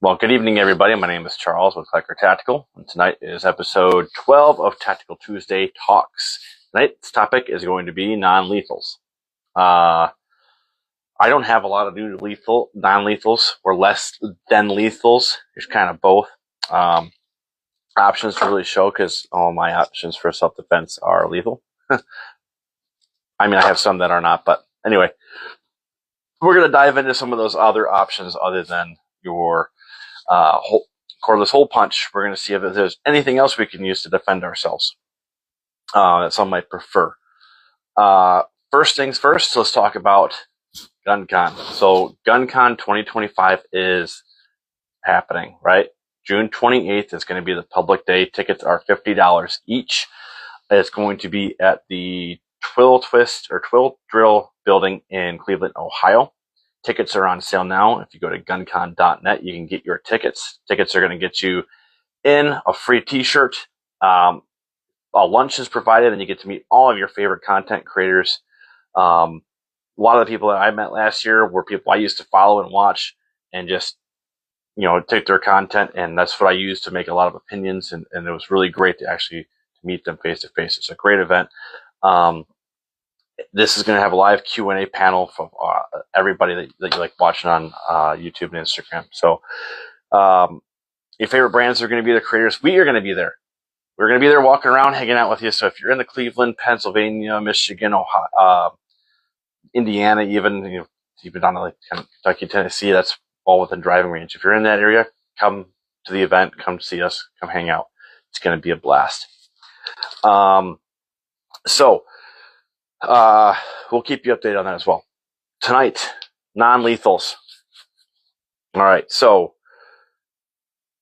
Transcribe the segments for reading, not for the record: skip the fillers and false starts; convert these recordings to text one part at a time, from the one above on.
Well, good evening, everybody. My name is Charles with Clicker Tactical, and tonight is episode 12 of Tactical Tuesday Talks. Tonight's topic is going to be non-lethals. I don't have a lot of new non-lethals, or less than lethals. There's kind of both options to really show, because all my options for self-defense are lethal. I mean, I have some that are not, but anyway, we're going to dive into some of those other options other than your cordless hole punch. We're going to see if there's anything else we can use to defend ourselves that some might prefer. First things first, let's talk about GunCon. So GunCon 2025 is happening, right? June 28th is going to be the public day. Tickets are $50 each. It's going to be at the Twill Drill building in Cleveland, Ohio. Tickets are on sale now. If you go to guncon.net, you can get your tickets. Tickets are going to get you in a free t-shirt. A lunch is provided, and you get to meet all of your favorite content creators. A lot of the people that I met last year were people I used to follow and watch and just, take their content, and that's what I used to make a lot of opinions, and it was really great to actually meet them face to face. It's a great event. This is going to have a live Q&A panel for everybody that you like watching on YouTube and Instagram. So your favorite brands are going to be the creators. We are going to be there. We're going to be there walking around, hanging out with you. So if you're in the Cleveland, Pennsylvania, Michigan, Ohio, Indiana, even down to like Kentucky, Tennessee, that's all within driving range. If you're in that area, come to the event, come see us, come hang out. It's going to be a blast. We'll keep you updated on that as well. Tonight, non-lethals. All right, so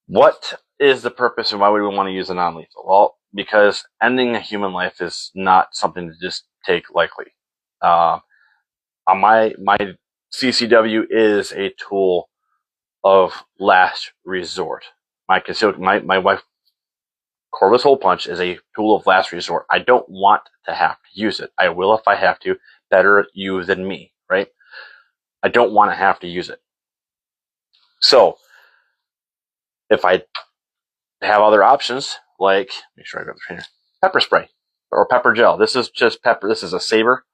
what is the purpose and why would we want to use a non-lethal? Well, because ending a human life is not something to just take lightly. My CCW is a tool of last resort. My wife, cordless hole punch, is a tool of last resort. I don't want to have to use it. I will if I have to. Better you than me, right? I don't want to have to use it. So if I have other options, like, make sure I grab the trainer, pepper spray or pepper gel. This is just pepper. This is a saber.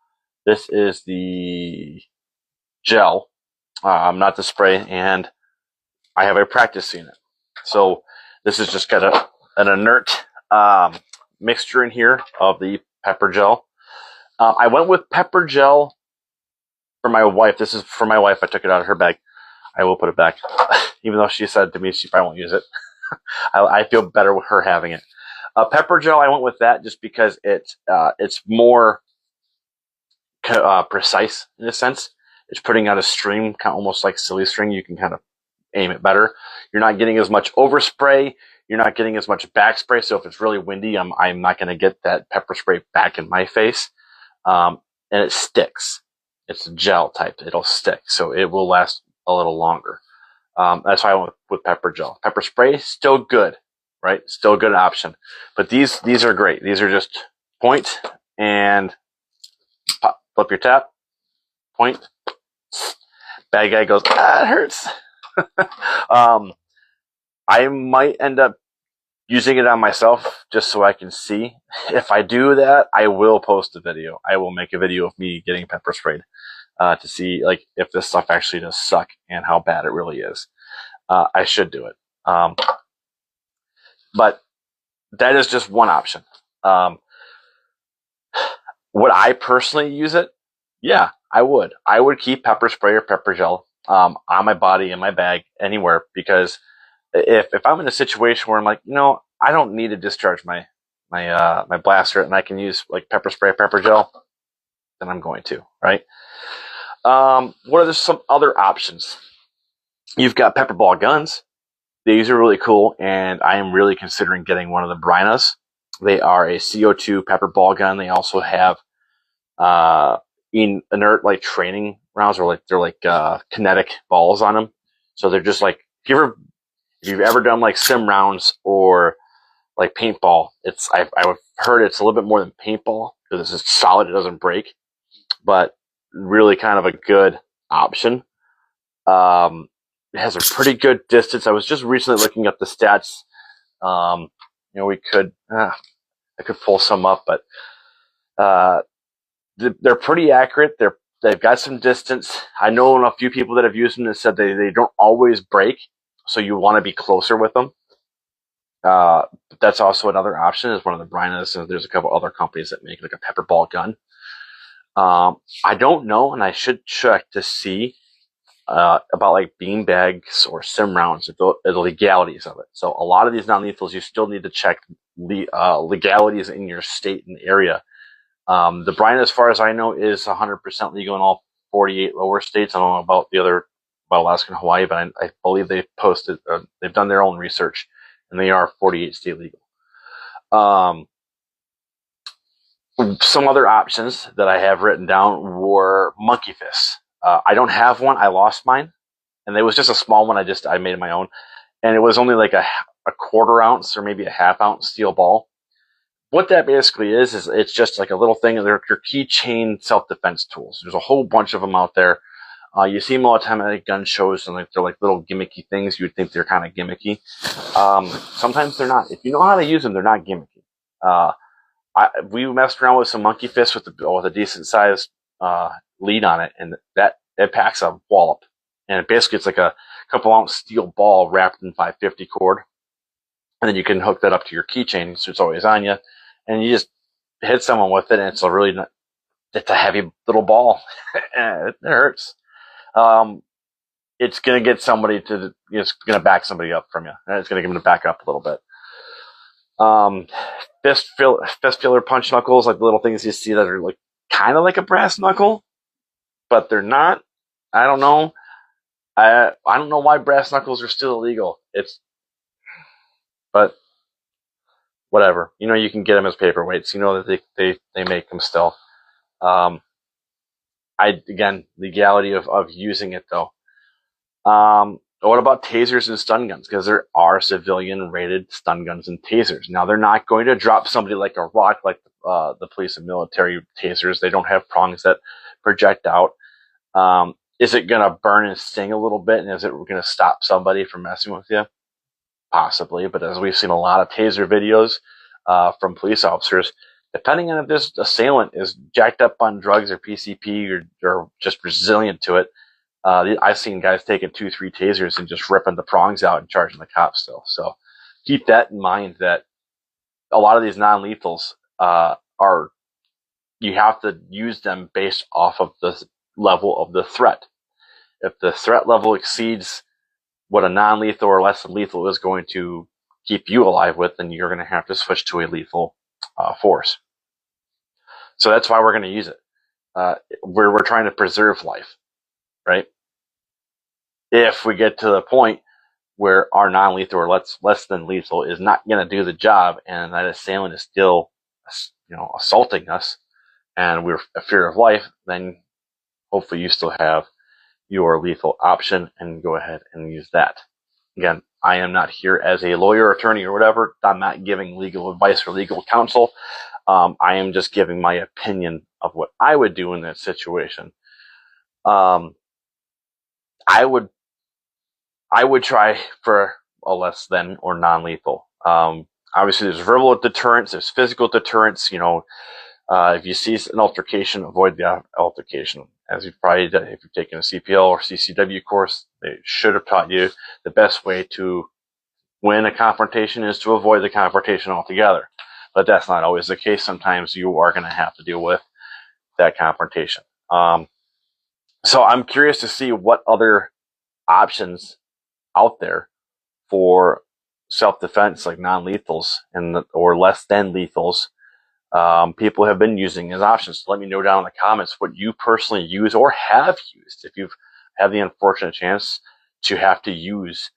This is the gel, not the spray, and I have a practice unit. So this is just got an inert mixture in here of the pepper gel. I went with pepper gel for my wife. This is for my wife. I took it out of her bag. I will put it back, even though she said to me she probably won't use it. I feel better with her having it. Pepper gel, I went with that just because it's more precise in a sense. It's putting out a stream, kind of almost like silly string. You can kind of aim it better. You're not getting as much overspray. You're not getting as much back spray. So if it's really windy, I'm not going to get that pepper spray back in my face. And it sticks. It's a gel type. It'll stick. So it will last a little longer. That's why I went with pepper gel. Pepper spray, still good, right? Still a good option. But these are great. These are just point and pop, flip your tap, point. Bad guy goes, it hurts. I might end up using it on myself just so I can see. If I do that, I will post a video. I will make a video of me getting pepper sprayed to see like if this stuff actually does suck and how bad it really is. I should do it. But that is just one option. Would I personally use it? Yeah, I would. I would keep pepper spray or pepper gel on my body, in my bag, anywhere, because if I'm in a situation where I'm like, I don't need to discharge my blaster and I can use like pepper spray, pepper gel, then I'm going to, right? What are some other options? You've got pepper ball guns. These are really cool, and I am really considering getting one of the Brynas. They are a CO2 pepper ball gun. They also have inert like training rounds, or they're like kinetic balls on them. So they're just like, if you've ever done like sim rounds or like paintball, I've heard it's a little bit more than paintball because it's solid, it doesn't break, but really kind of a good option. has a pretty good distance. I was just recently looking up the stats. We could I could pull some up, but they're pretty accurate. They've got some distance. I know a few people that have used them that said they don't always break, so you want to be closer with them. But that's also another option. Is one of the Brynas, and there's a couple other companies that make like a pepper ball gun. I don't know, and I should check to see about like bean bags or sim rounds, the legalities of it. So a lot of these non-lethals, you still need to check the legalities in your state and area. The Bryna, as far as I know, is 100% legal in all 48 lower states. I don't know about the other, about Alaska and Hawaii, but I believe they've they've done their own research, and they are 48 state legal. Some other options that I have written down were monkey fists. I don't have one. I lost mine, and it was just a small one. I made my own, and it was only like a quarter ounce or maybe a half ounce steel ball. What that basically is it's just like a little thing. They're your keychain self-defense tools. There's a whole bunch of them out there. You see them all the time at gun shows, and they're like little gimmicky things. You'd think they're kind of gimmicky. Sometimes they're not. If you know how to use them, they're not gimmicky. We messed around with some monkey fists with a decent sized lead on it, and it packs a wallop. And basically, it's like a couple ounce steel ball wrapped in 550 cord, and then you can hook that up to your keychain, so it's always on you. And you just hit someone with it, and it's a heavy little ball. It hurts. It's gonna get somebody it's gonna back somebody up from you. It's gonna get them to back up a little bit. Fist filler punch knuckles, like the little things you see that are like kind of like a brass knuckle, but they're not. I don't know. I don't know why brass knuckles are still illegal. But whatever. You can get them as paperweights. That they make them still. Legality of using it though. What about tasers and stun guns? Because there are civilian-rated stun guns and tasers. Now, they're not going to drop somebody like a rock, like the police and military tasers. They don't have prongs that project out. Is it going to burn and sting a little bit, and is it going to stop somebody from messing with you? Possibly, but as we've seen a lot of taser videos from police officers, depending on if this assailant is jacked up on drugs or PCP or just resilient to it, I've seen guys taking 2-3 tasers and just ripping the prongs out and charging the cops still. So keep that in mind, that a lot of these non-lethals you have to use them based off of the level of the threat. If the threat level exceeds what a non-lethal or less than lethal is going to keep you alive with, then you're going to have to switch to a lethal force. So that's why we're going to use it. We're trying to preserve life, right? If we get to the point where our non-lethal or less than lethal is not going to do the job, and that assailant is still, assaulting us, and we're a fear of life, then hopefully you still have your lethal option and go ahead and use that. Again, I am not here as a lawyer, attorney, or whatever. I'm not giving legal advice or legal counsel. I am just giving my opinion of what I would do in that situation. I would try for a less than or non-lethal. Obviously, there's verbal deterrence, there's physical deterrence. If you see an altercation, avoid the altercation. As you've probably done, if you've taken a CPL or CCW course, they should have taught you the best way to win a confrontation is to avoid the confrontation altogether. But that's not always the case. Sometimes you are going to have to deal with that confrontation. So I'm curious to see what other options out there for self-defense, like non-lethals or less than lethals, people have been using as options. So let me know down in the comments what you personally use or have used. If you've had the unfortunate chance to have to use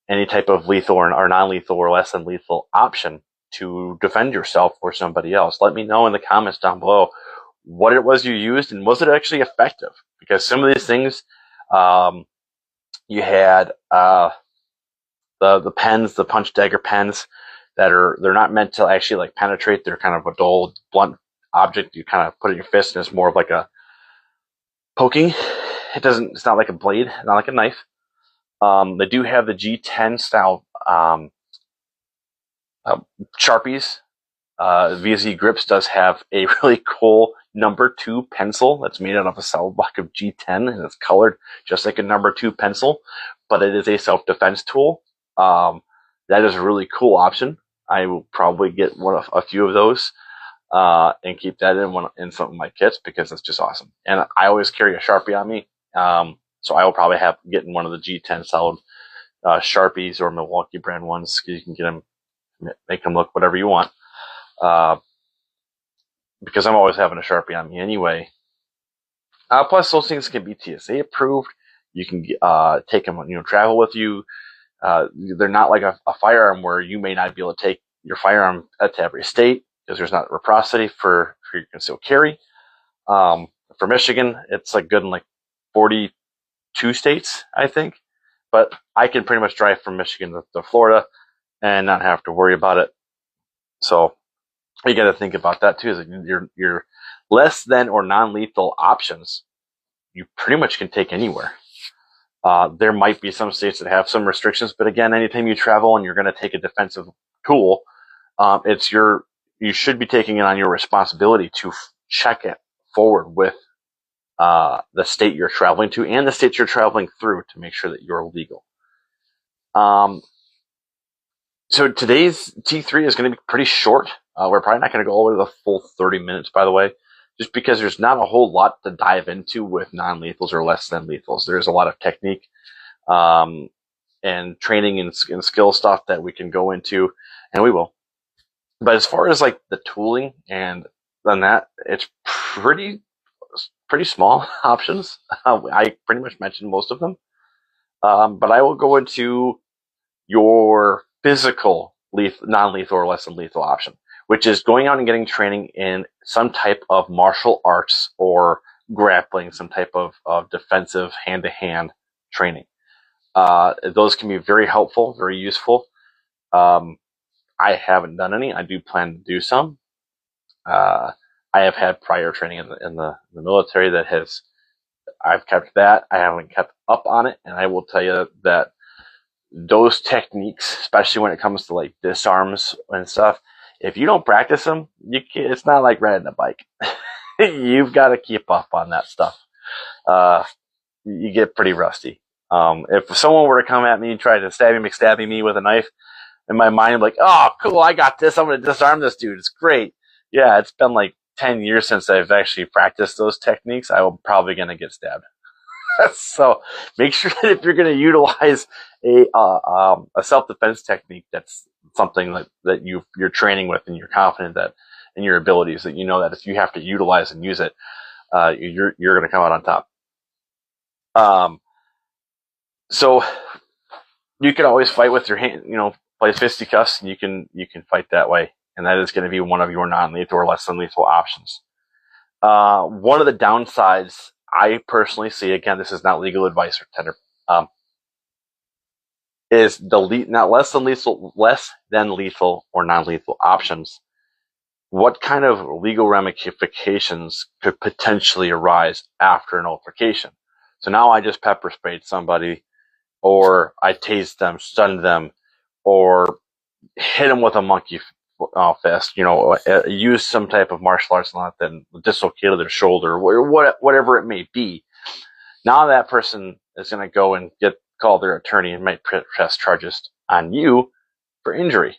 any type of lethal or non-lethal or less than lethal option to defend yourself or somebody else, let me know in the comments down below what it was you used and was it actually effective? Because some of these things, you had the pens, the punch dagger pens, they're not meant to actually like penetrate. They're kind of a dull, blunt object. You kind of put it in your fist, and it's more of like a poking. It's not like a blade, not like a knife. They do have the G10 style Sharpies. VZ Grips does have a really cool number 2 pencil that's made out of a solid block of G10, and it's colored just like a number 2 pencil, but it is a self-defense tool. That is a really cool option. I will probably get a few of those and keep that in some of my kits because it's just awesome. And I always carry a Sharpie on me, so I will probably have get in one of the G10 solid Sharpies or Milwaukee brand ones. You can get them, make them look whatever you want. Because I'm always having a Sharpie on me anyway. Plus, those things can be TSA approved. You can take them, travel with you. They're not like a firearm where you may not be able to take your firearm to every state because there's not reciprocity for your concealed carry. For Michigan, it's like good in like 42 states, I think. But I can pretty much drive from Michigan to Florida and not have to worry about it. So you got to think about that too. Is your less than or non-lethal options, you pretty much can take anywhere. There might be some states that have some restrictions, but again, anytime you travel and you're going to take a defensive tool, you should be taking it on your responsibility to check it forward with the state you're traveling to and the state you're traveling through to make sure that you're legal. So today's T3 is going to be pretty short. We're probably not going to go all the way to the full 30 minutes, by the way, just because there's not a whole lot to dive into with non-lethals or less than lethals. There's a lot of technique and training and skill stuff that we can go into, and we will. But as far as like the tooling and then that, it's pretty small options. I pretty much mentioned most of them. But I will go into your physical non-lethal or less than lethal option, which is going out and getting training in some type of martial arts or grappling, some type of defensive hand-to-hand training. Those can be very helpful, very useful. I haven't done any. I do plan to do some. I have had prior training in the military I've kept that. I haven't kept up on it, and I will tell you that those techniques, especially when it comes to like disarms and stuff, if you don't practice them, it's not like riding a bike. You've got to keep up on that stuff. You get pretty rusty. If someone were to come at me and try to stabby me with a knife, in my mind, I'm like, oh, cool, I got this. I'm going to disarm this dude. It's great. Yeah, it's been like 10 years since I've actually practiced those techniques. I'm probably going to get stabbed. So make sure that if you're going to utilize a self-defense technique, that's something that you're training with and you're confident that in your abilities, that you know that if you have to utilize and use it, you're going to come out on top. So you can always fight with your hand, play fisticuffs, and you can fight that way. And that is going to be one of your non-lethal or less than lethal options. One of the downsides I personally see, again, this is not legal advice or tender, is not less than lethal or non-lethal options. What kind of legal ramifications could potentially arise after an altercation? So now I just pepper sprayed somebody, or I tased them, stunned them, or hit them with a monkey fist, use some type of martial arts and then dislocated their shoulder, whatever it may be. Now that person is going to go and call their attorney and might press charges on you for injury.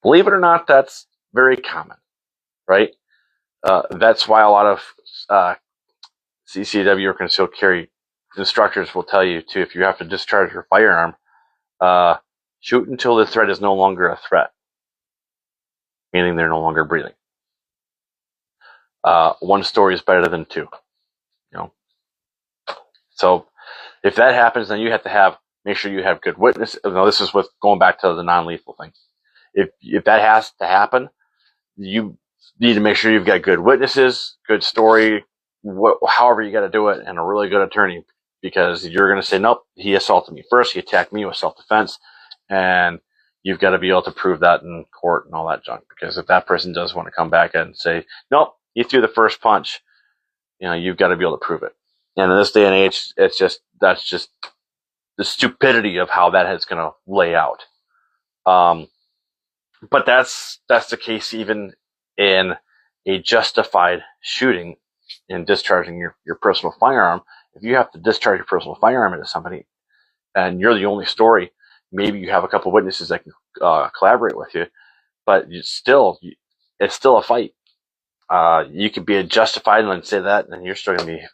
Believe it or not, that's very common, right? That's why a lot of CCW or concealed carry instructors will tell you to, if you have to discharge your firearm, shoot until the threat is no longer a threat, meaning they're no longer breathing. One story is better than two, So if that happens, then you have to make sure you have good witnesses. This is with going back to the non-lethal thing. If that has to happen, you need to make sure you've got good witnesses, good story, however you got to do it, and a really good attorney, because you're going to say, nope, he assaulted me first, he attacked me with self-defense, and you've got to be able to prove that in court and all that junk. Because if that person does want to come back and say, nope, he threw the first punch, you've got to be able to prove it. And in this day and age, that's just stupidity of how that is going to lay out. But that's the case even in a justified shooting in discharging your personal firearm. If you have to discharge your personal firearm into somebody and you're the only story, maybe you have a couple of witnesses that can collaborate with you, but it's still a fight. You could be justified and say that, and you're still going to be,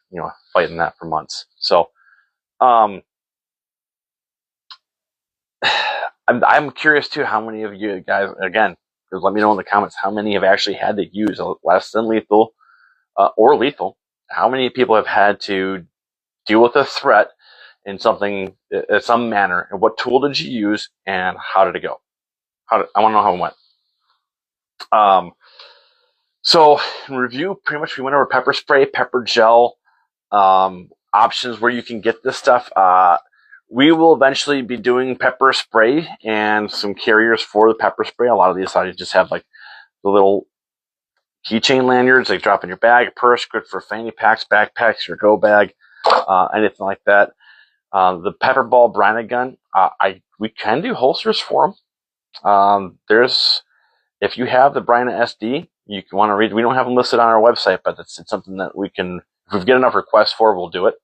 fighting that for months. So, I'm curious too, how many of you guys, again, let me know in the comments, how many have actually had to use a less than lethal or lethal. How many people have had to deal with a threat in some manner, and what tool did you use, and how did it go? I want to know how it went. So in review, pretty much we went over pepper spray, pepper gel, options where you can get this stuff. We will eventually be doing pepper spray and some carriers for the pepper spray. A lot of these I just have like the little keychain lanyards they drop in your bag, purse, good for fanny packs, backpacks, your go bag, anything like that. The pepper ball branded gun, we can do holsters for them. If you have the Bryna SD, you can want to read. We don't have them listed on our website, but it's something that we can. If we get enough requests for, we'll do it.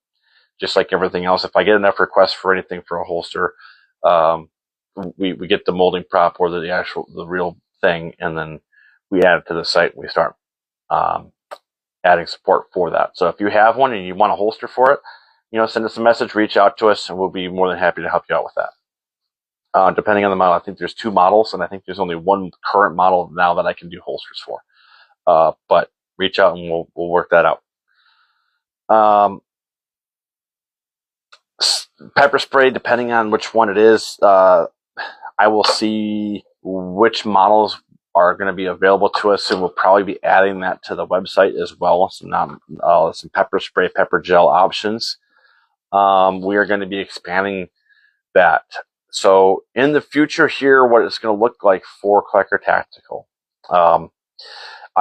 Just like everything else, if I get enough requests for anything for a holster, we get the molding prop or the real thing, and then we add it to the site. And we start adding support for that. So if you have one and you want a holster for it, send us a message, reach out to us, and we'll be more than happy to help you out with that. Depending on the model, I think there's 2 models, and I think there's only 1 current model now that I can do holsters for. But reach out and we'll work that out. Pepper spray, depending on which one it is, I will see which models are going to be available to us, and we'll probably be adding that to the website as well. Some pepper spray, pepper gel options. We are going to be expanding that. So in the future here, what it's going to look like for Klecker Tactical.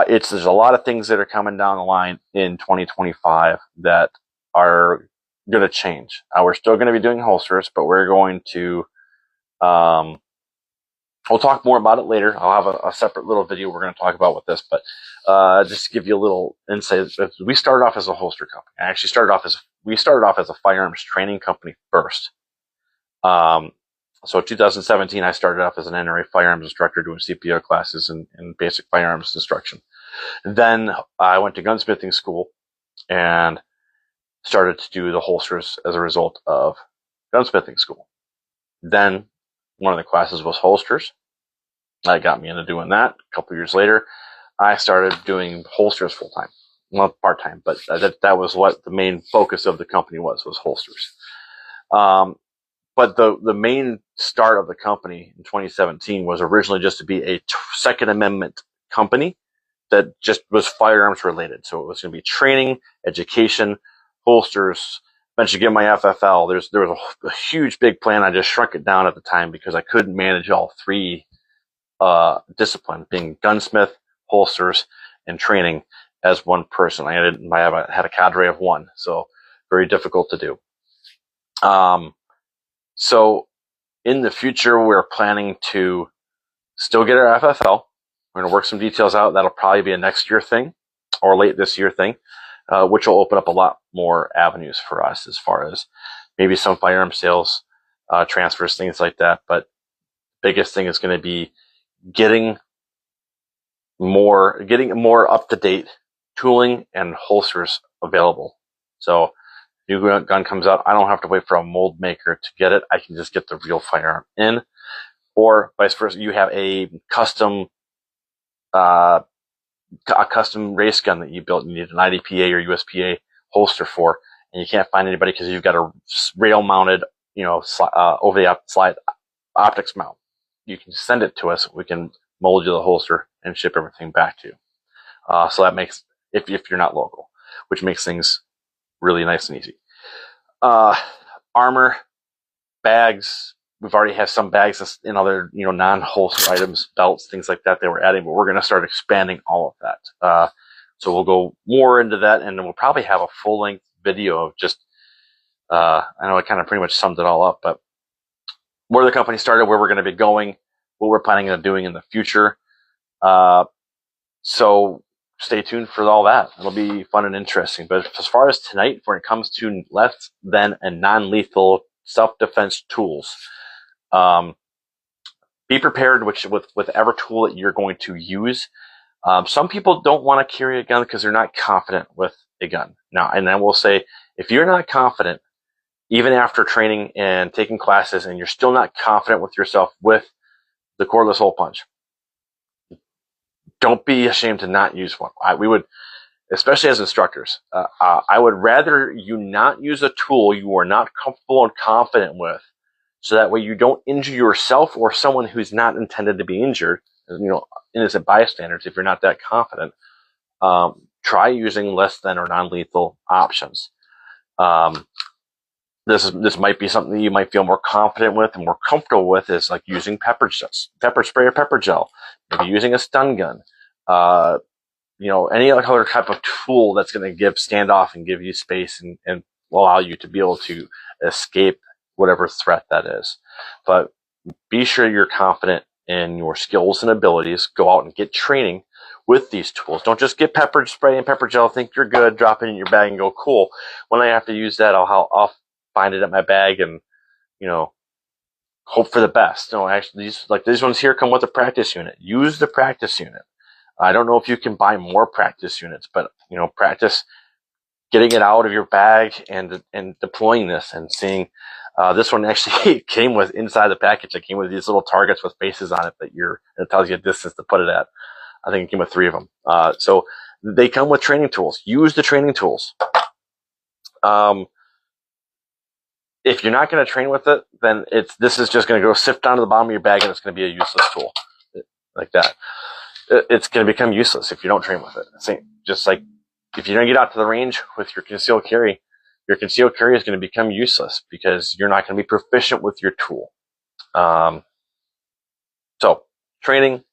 There's a lot of things that are coming down the line in 2025 that are going to change. We're still going to be doing holsters, but we're going to, we'll talk more about it later. I'll have a separate little video we're going to talk about with this, but just to give you a little insight, we started off as a holster company. We started off as a firearms training company first. So 2017, I started off as an NRA firearms instructor doing CPR classes and basic firearms instruction. Then I went to gunsmithing school and started to do the holsters as a result of gunsmithing school. Then one of the classes was holsters. That got me into doing that. A couple years later, I started doing holsters full-time. Well, part-time, but that was what the main focus of the company was holsters. But the main start of the company in 2017 was originally just to be a Second Amendment company that just was firearms related. So it was going to be training, education, holsters. Eventually get my FFL. There was a huge big plan. I just shrunk it down at the time because I couldn't manage all 3 disciplines, being gunsmith, holsters, and training as one person. I had a cadre of 1, so very difficult to do. So in the future, we're planning to still get our FFL. We're going to work some details out. That'll probably be a next year thing or late this year thing, which will open up a lot more avenues for us as far as maybe some firearm sales, transfers, things like that. But biggest thing is going to be getting more up-to-date tooling and holsters available. So new gun comes out, I don't have to wait for a mold maker to get it. I can just get the real firearm in, or vice versa. You have a custom race gun that you built. You need an IDPA or USPA holster for, and you can't find anybody because you've got a rail mounted, over the slide optics mount. You can send it to us. We can mold you the holster and ship everything back to you. So that makes, if you're not local, which makes things really nice and easy. Armor, bags. We've already have some bags in other, non-holster items, belts, things like that we're adding, but we're going to start expanding all of that. So we'll go more into that, and then we'll probably have a full-length video of just I know I kind of pretty much summed it all up, but where the company started, where we're going to be going, what we're planning on doing in the future. So stay tuned for all that. It'll be fun and interesting. But as far as tonight, when it comes to less than and non-lethal self-defense tools, be prepared with whatever tool that you're going to use. Some people don't want to carry a gun because they're not confident with a gun. Now, and I will say, if you're not confident, even after training and taking classes, and you're still not confident with yourself with the cordless hole punch, don't be ashamed to not use one. We would, especially as instructors, I would rather you not use a tool you are not comfortable and confident with, so that way you don't injure yourself or someone who's not intended to be injured. Innocent bystanders, if you're not that confident. Try using less than or non-lethal options. This might be something that you might feel more confident with and more comfortable with, is like using pepper spray or pepper gel, maybe using a stun gun, any other type of tool that's going to give standoff and give you space and allow you to be able to escape whatever threat that is. But be sure you're confident in your skills and abilities. Go out and get training with these tools. Don't just get pepper spray and pepper gel, think you're good, drop it in your bag and go, cool. When I have to use that, I'll find it at my bag and, hope for the best. No, actually, these ones here come with a practice unit. Use the practice unit. I don't know if you can buy more practice units, but, practice getting it out of your bag and deploying this and seeing. This one actually came with, inside the package, it came with these little targets with faces on it it tells you a distance to put it at. I think it came with 3 of them. So they come with training tools. Use the training tools. If you're not going to train with it, then this is just going to go sift down to the bottom of your bag, and it's going to be a useless tool like that. It's going to become useless if you don't train with it. Just like if you don't get out to the range with your concealed carry is going to become useless because you're not going to be proficient with your tool. So training,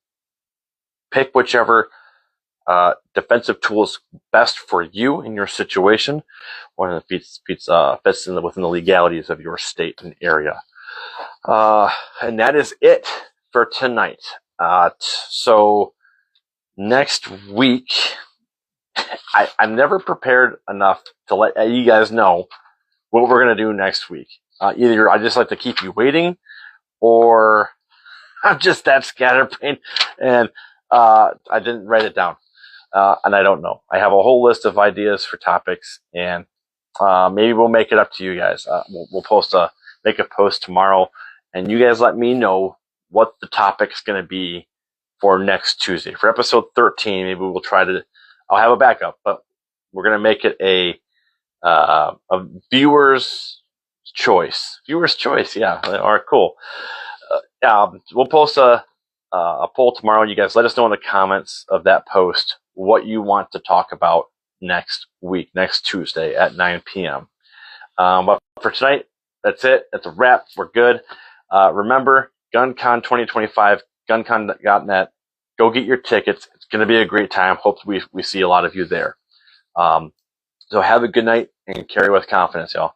pick whichever defensive tool is best for you in your situation, one that fits within the legalities of your state and area. And that is it for tonight. So next week, I'm never prepared enough to let you guys know what we're going to do next week. Either I just like to keep you waiting, or I'm just that scatterbrained and I didn't write it down. And I don't know. I have a whole list of ideas for topics, and maybe we'll make it up to you guys. We'll make a post tomorrow, and you guys let me know what the topic's going to be for next Tuesday. For episode 13, maybe we'll I'll have a backup, but we're going to make it a viewer's choice. Viewer's choice, yeah. All right, cool. We'll post a poll tomorrow. You guys let us know in the comments of that post what you want to talk about next week, next Tuesday at 9 p.m. But for tonight, that's it. That's a wrap. We're good. Remember, GunCon 2025, guncon.net. Go get your tickets. It's going to be a great time. Hopefully we see a lot of you there. So have a good night and carry with confidence, y'all.